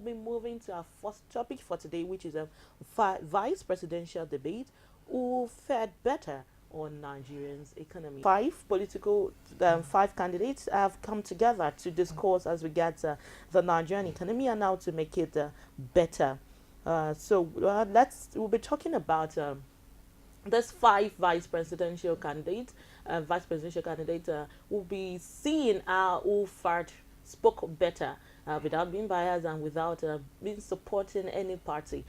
be moving to our first topic for today, which is a vice presidential debate. Who fared better on Nigerians' economy? Five candidates have come together to discuss as regards the Nigerian economy and how to make it better. We'll be talking about there's five vice presidential candidates will be seeing who fared spoke better without being biased and without being supporting any party.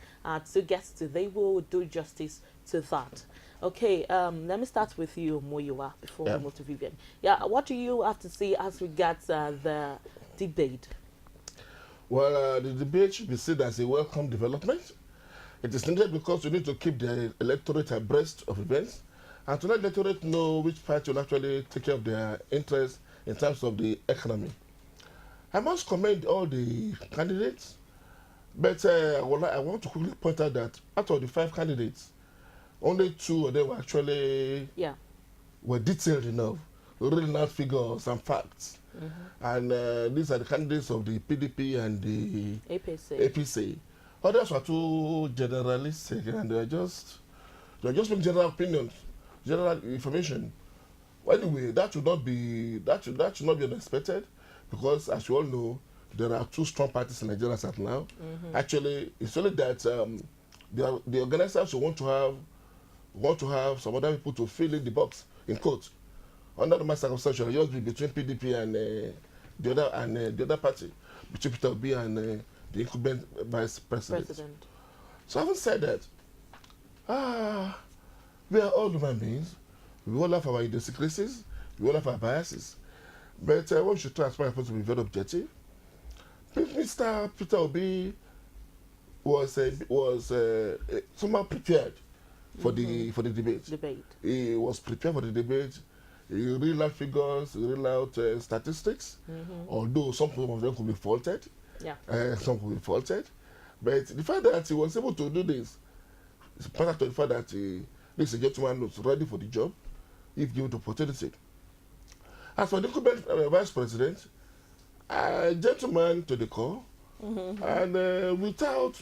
To get to, they will do justice to that. Okay, let me start with you, MUYIWA, before we move to Vivian. Yeah, what do you have to say as regards the debate? Well, the debate should be seen as a welcome development. It is needed because we need to keep the electorate abreast of events and to let the electorate know which party will actually take care of their interests in terms of the economy. I must commend all the candidates, but I want to quickly point out that out of the five candidates, only two of them were detailed enough, really not figures and facts. And these are the candidates of the PDP and the APC. Others were too generalistic, and they're just making general opinions, general information. Well, anyway, that should not be unexpected, because as you all know, there are two strong parties in Nigeria right now. Actually, it's only that the organizers want to have some other people to fill in the box in quotes. Under the circumstances, it'll just be between PDP and the other party, between Peter Obi and the incumbent vice president. So having said that, we are all human beings. We all have our idiosyncrasies. We all have our biases. But one should try as much as possible to be very objective. Mr. Peter Obi was somehow prepared for the debate. He was prepared for the debate. He read out figures, he read out statistics, although some of them could be faulted. Some could be faulted. But the fact that he was able to do this is part of the fact that this gentleman was ready for the job if given the opportunity. As for the incumbent vice president, a gentleman to the core, and without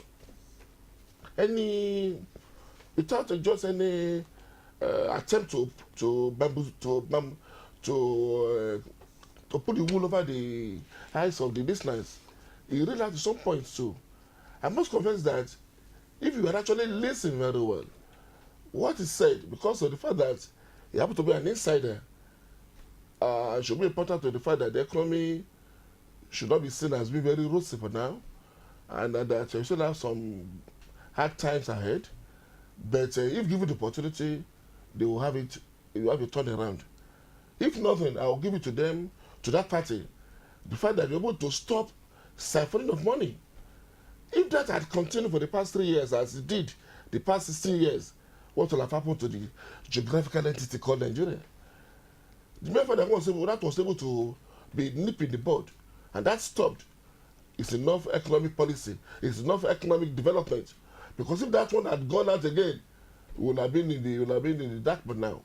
just any attempt to put the wool over the eyes of the listeners, he realized at some point too. I must confess that if you had actually listened very well, what he said, because of the fact that he happened to be an insider, should be important to the fact that the economy should not be seen as being very rosy for now, and that we still have some hard times ahead. But if given the opportunity, they will have it. They will have a turnaround. If nothing, I will give it to them, to that party, the fact that they're able to stop siphoning of money. If that had continued for the past 3 years, as it did the past 16 years, what will have happened to the geographical entity called Nigeria? The mere fact that was able to be nipped in the bud, and that stopped, it's enough economic policy, it's enough economic development. Because if that one had gone out again, we would have been in the dark by now.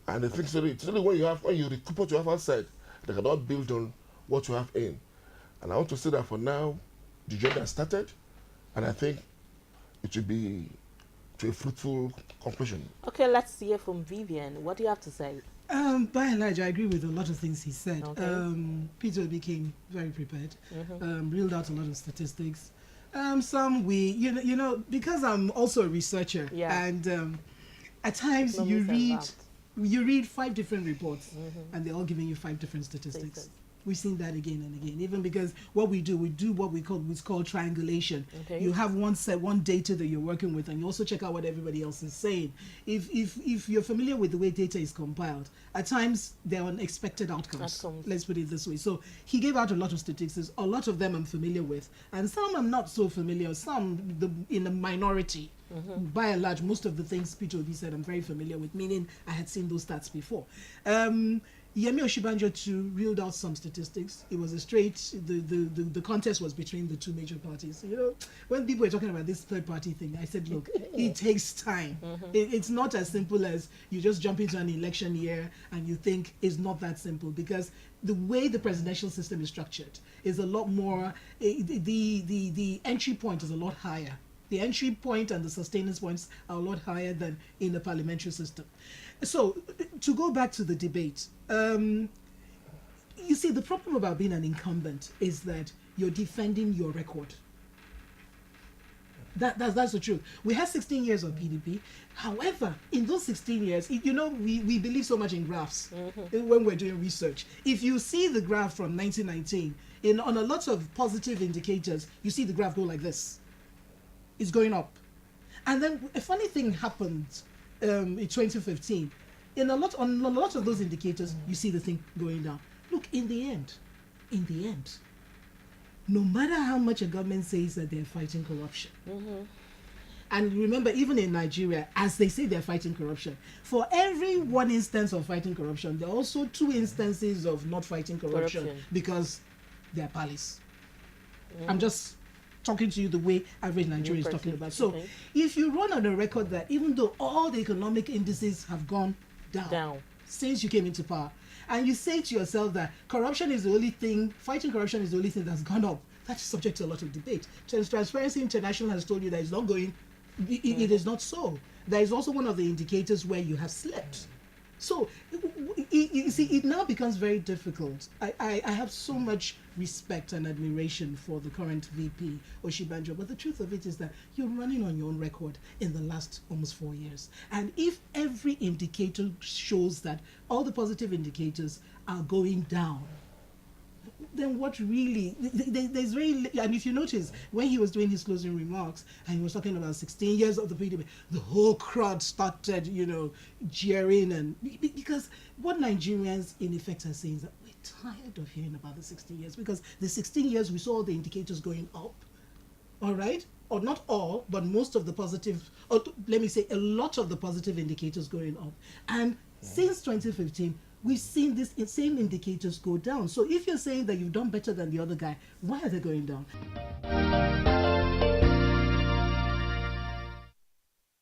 And the thing is, it's only when you recoup what you have outside, they cannot build on what you have in. And I want to say that for now, the journey has started, and I think it will be to a fruitful conclusion. Okay, let's hear from Vivian. What do you have to say? By and large, I agree with a lot of things he said. Okay. Peter became very prepared, reeled out a lot of statistics. Some because I'm also a researcher, and at times you read 5 different reports, and they're all giving you 5 different statistics. We've seen that again and again, even because what we do what we call triangulation. Okay. You have one data that you're working with, and you also check out what everybody else is saying. If you're familiar with the way data is compiled, at times there are unexpected outcomes. Let's put it this way. So he gave out a lot of statistics. A lot of them I'm familiar with, and some I'm not so familiar. Some in a minority. By and large, most of the things Peter Obi said I'm very familiar with, meaning I had seen those stats before. Yemi Oshibanjo too reeled out some statistics. It was a straight, the contest was between the two major parties. You know, when people were talking about this third party thing, I said, look, it takes time. It's not as simple as you just jump into an election year and you think it's not that simple, because the way the presidential system is structured is a lot more, the entry point is a lot higher. The entry point and the sustenance points are a lot higher than in the parliamentary system. So, to go back to the debate, you see, the problem about being an incumbent is that you're defending your record. That's the truth. We had 16 years of PDP. However, in those 16 years, you know, we believe so much in graphs when we're doing research. If you see the graph from 1919, on a lot of positive indicators, you see the graph go like this. It's going up. And then a funny thing happened in 2015. On a lot of those indicators, you see the thing going down. Look, in the end, no matter how much a government says that they're fighting corruption, and remember, even in Nigeria, as they say they're fighting corruption, for every one instance of fighting corruption, there are also 2 instances of not fighting corruption. Because they're palace. I'm just talking to you the way average Nigerian is talking about. So if you run on a record that even though all the economic indices have gone down since you came into power, and you say to yourself that corruption is the only thing, fighting corruption is the only thing that's gone up, that is subject to a lot of debate. Transparency International has told you that it's not going, it is not so. That is also one of the indicators where you have slept. So, you see, it now becomes very difficult. I have so much respect and admiration for the current VP, Oshibanjo, but the truth of it is that you're running on your own record in the last almost 4 years. And if every indicator shows that all the positive indicators are going down, then what really, there's very, and if you notice, when he was doing his closing remarks, and he was talking about 16 years of the PDP, the whole crowd started, you know, jeering, and because what Nigerians in effect are saying is that we're tired of hearing about the 16 years, because the 16 years we saw all the indicators going up, all right? Or not all, but most of the positive, or let me say a lot of the positive indicators going up. And since 2015, we've seen these same indicators go down. So if you're saying that you've done better than the other guy, why are they going down?